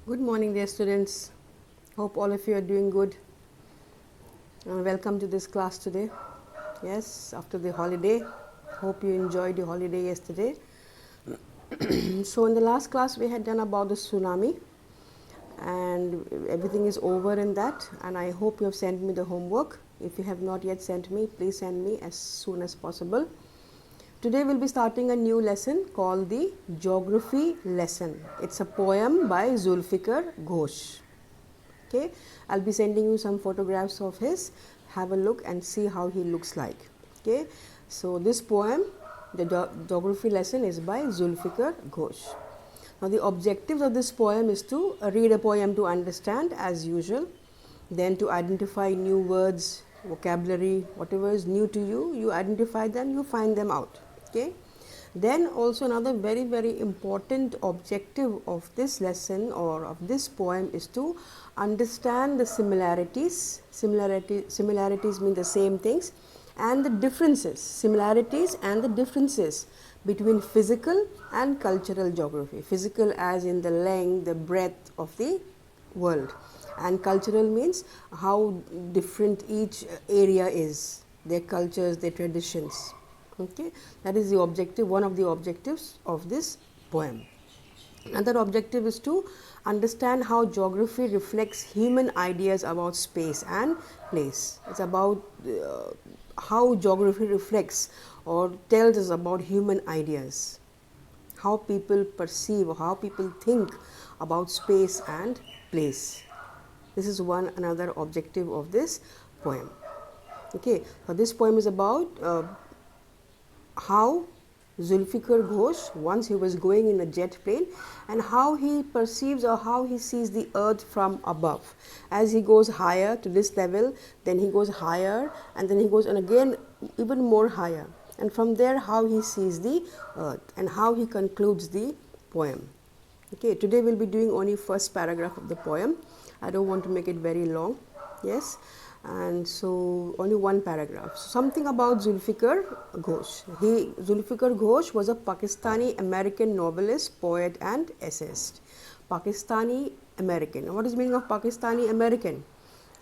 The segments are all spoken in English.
Good morning, dear students. Hope all of you are doing good. Welcome to this class today. Yes, after the holiday. Hope you enjoyed your holiday yesterday. So in the last class we had done about the tsunami and everything is over in that, and I hope you have sent me the homework. If you have not yet sent me, please send me as soon as possible. Today we'll be starting a new lesson called the Geography lesson. It's a poem by Zulfikar Ghosh. Okay, I'll be sending you some photographs of his. Have a look and see how he looks like. Okay, so this poem, the Geography lesson, is by Zulfikar Ghosh. Now the objectives of this poem is to read a poem to understand as usual, then to identify new words, vocabulary, whatever is new to you, you identify them, you find them out. Okay. Then also another very important objective of this lesson or of this poem is to understand the similarities. Similarities mean the same things, and the differences, similarities and the differences between physical and cultural geography. Physical as in the length, the breadth of the world, and cultural means how different each area is, their cultures, their traditions. Okay, that is the objective, one of the objectives of this poem. Another objective is to understand how geography reflects human ideas about space and place. It's about how geography reflects or tells us about human ideas, how people perceive or how people think about space and place. This is another objective of this poem. Okay, so this poem is about how Zulfikar Ghosh, once he was going in a jet plane, and how he perceives or how he sees the earth from above. As he goes higher to this level, then he goes higher, and then he goes and again even more higher. And from there how he sees the earth and how he concludes the poem. Okay, today we'll be doing only first paragraph of the poem. I don't want to make it very long. Yes. And so only one paragraph. Something about Zulfikar Ghosh. Zulfikar Ghosh was a Pakistani American novelist, poet and essayist. Pakistani American. What is the meaning of Pakistani American?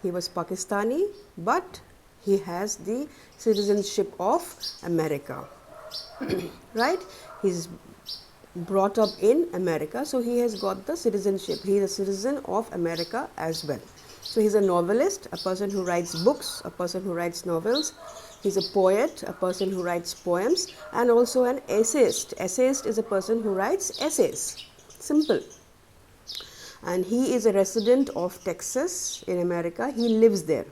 He was Pakistani, but he has the citizenship of America. Right? He's brought up in America, so he has got the citizenship. He is a citizen of America as well. So he's a novelist, a person who writes books, a person who writes novels. He's a poet, a person who writes poems, and also an essayist. Essayist is a person who writes essays. Simple. And he is a resident of Texas in America. He lives there.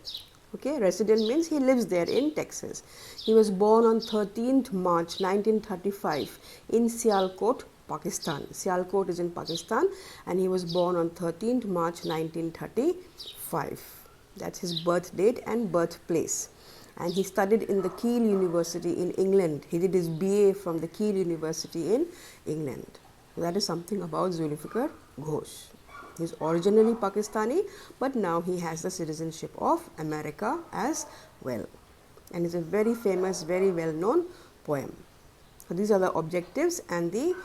Okay, resident means he lives there in Texas. He was born on 13th March 1935 in Sialkot, Pakistan. Sialkot is in Pakistan, and he was born on 13th March 1935. That's his birth date and birthplace. And he studied in the Keele University in England. He did his BA from the Keele University in England. That is something about Zulfikar Ghosh. He's originally Pakistani, but now he has the citizenship of America as well. And it's a very famous, very well-known poem. So these are the objectives and the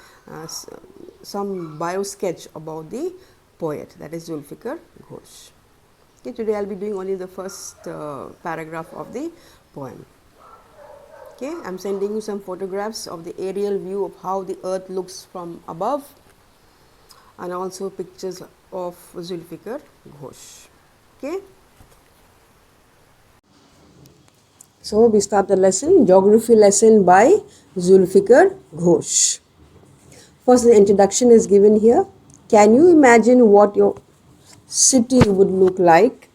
some bio sketch about the poet, that is Zulfikar Ghosh. Okay, today I'll be doing only the first paragraph of the poem. Okay, I'm sending you some photographs of the aerial view of how the earth looks from above, and also pictures of Zulfikar Ghosh. Okay. So we start the lesson, Geography lesson by Zulfikar Ghosh. First, the introduction is given here. Can you imagine what your city would look like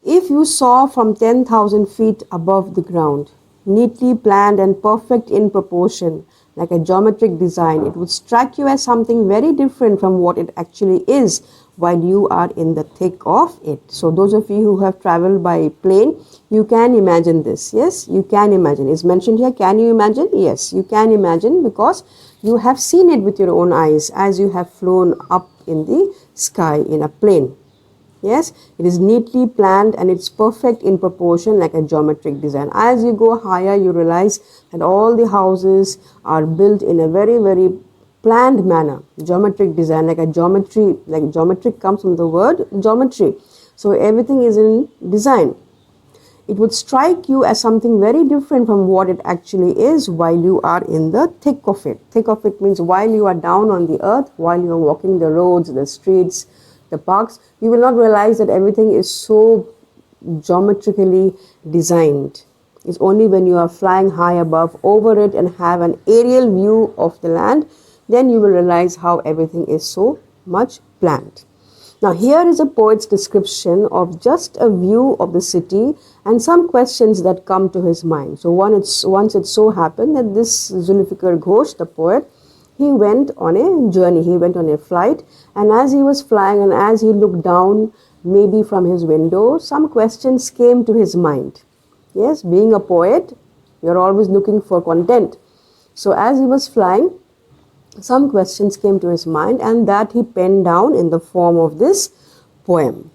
if you saw from 10,000 feet above the ground? Neatly planned and perfect in proportion, like a geometric design, it would strike you as something very different from what it actually is while you are in the thick of it. So those of you who have traveled by plane, you can imagine this. Yes, you can imagine. It's mentioned here, can you imagine? Yes, you can imagine because you have seen it with your own eyes as you have flown up in the sky in a plane. Yes, it is neatly planned and it's perfect in proportion like a geometric design. As you go higher, you realize that all the houses are built in a very planned manner. Geometric design, like a geometry, like geometric comes from the word geometry. So everything is in design. It would strike you as something very different from what it actually is while you are in the thick of it. Thick of it means while you are down on the earth, while you are walking the roads, the streets, the parks, you will not realize that everything is so geometrically designed. It's only when you are flying high above over it and have an aerial view of the land, then you will realize how everything is so much planned. Now here is a poet's description of just a view of the city and some questions that come to his mind. So once it so happened that this Zulfikar Ghosh, the poet, he went on a journey, he went on a flight, and as he was flying and as he looked down maybe from his window, some questions came to his mind. Yes, being a poet, you're always looking for content. So as he was flying, some questions came to his mind, and that he penned down in the form of this poem.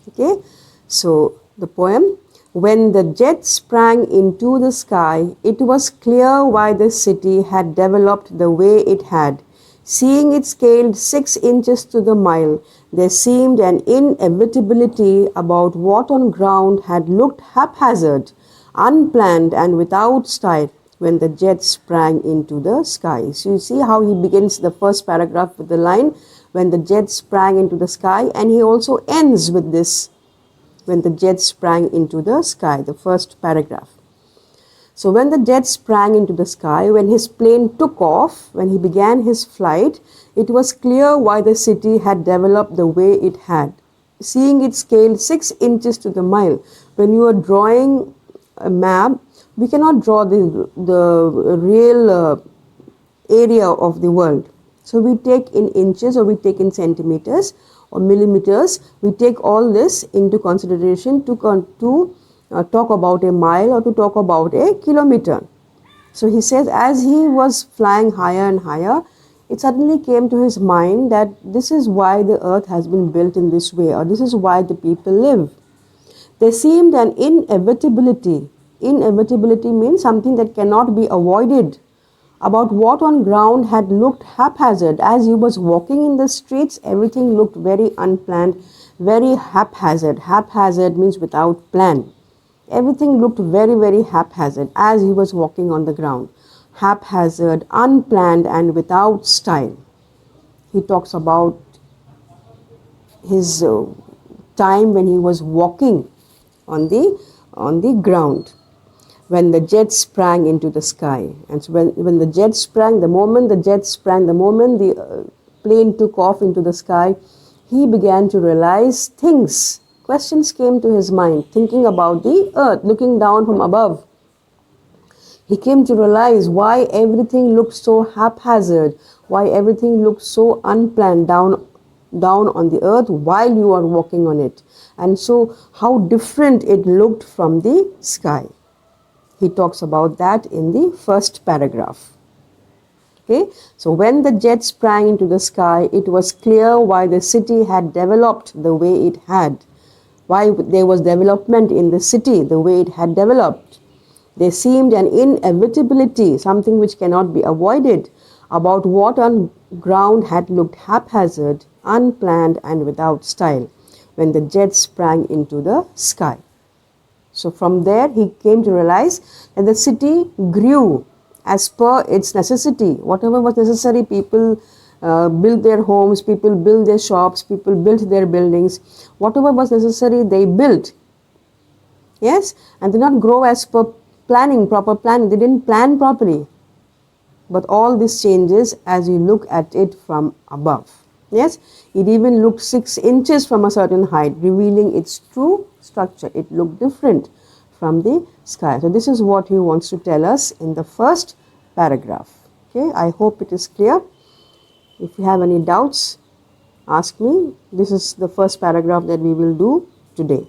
Okay, so the poem: when the jet sprang into the sky, it was clear why the city had developed the way it had. Seeing it scaled 6 inches to the mile, there seemed an inevitability about what on ground had looked haphazard, unplanned and without style, when the jet sprang into the sky. So you see how he begins the first paragraph with the line, when the jet sprang into the sky, and he also ends with this, when the jet sprang into the sky, the first paragraph. So when the jet sprang into the sky, when his plane took off, when he began his flight, it was clear why the city had developed the way it had. Seeing it scaled 6 inches to the mile. When you are drawing a map, we cannot draw the real area of the world. So we take in inches, or we take in centimeters or millimeters. We take all this into consideration to talk about a mile or to talk about a kilometer. So he says, as he was flying higher and higher, it suddenly came to his mind that this is why the earth has been built in this way, or this is why the people live. There seemed an inevitability. Inevitability means something that cannot be avoided, about what on ground had looked haphazard. As he was walking in the streets, everything looked very unplanned, very haphazard. Haphazard means without plan. Everything looked very, very haphazard as he was walking on the ground. Haphazard, unplanned and without style. He talks about his time when he was walking on the ground, when the jet sprang into the sky. And so when the jet sprang, the moment the plane took off into the sky, he began to realize things. Questions came to his mind, thinking about the earth, looking down from above. He came to realize why everything looked so haphazard, why everything looked so unplanned down on the earth while you are walking on it. And so how different it looked from the sky. He talks about that in the first paragraph. Okay, so when the jet sprang into the sky, it was clear why the city had developed the way it had. Why there was development in the city, the way it had developed. There seemed an inevitability, something which cannot be avoided, about what on ground had looked haphazard, unplanned and without style, when the jet sprang into the sky. So from there he came to realize that the city grew as per its necessity. Whatever was necessary, people built their homes, people built their shops, people built their buildings. Whatever was necessary, they built. Yes, and did not grow as per planning, proper planning. They didn't plan properly. But all this changes as you look at it from above. Yes, it even looked 6 inches from a certain height, revealing its true structure. It looked different from the sky. So this is what he wants to tell us in the first paragraph. Okay, I hope it is clear. If you have any doubts, ask me. This is the first paragraph that we will do today.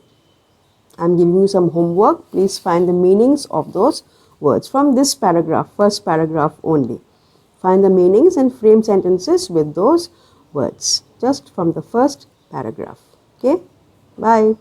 I am giving you some homework. Please find the meanings of those words from this paragraph, first paragraph only. Find the meanings and frame sentences with those words just from the first paragraph. Okay, bye.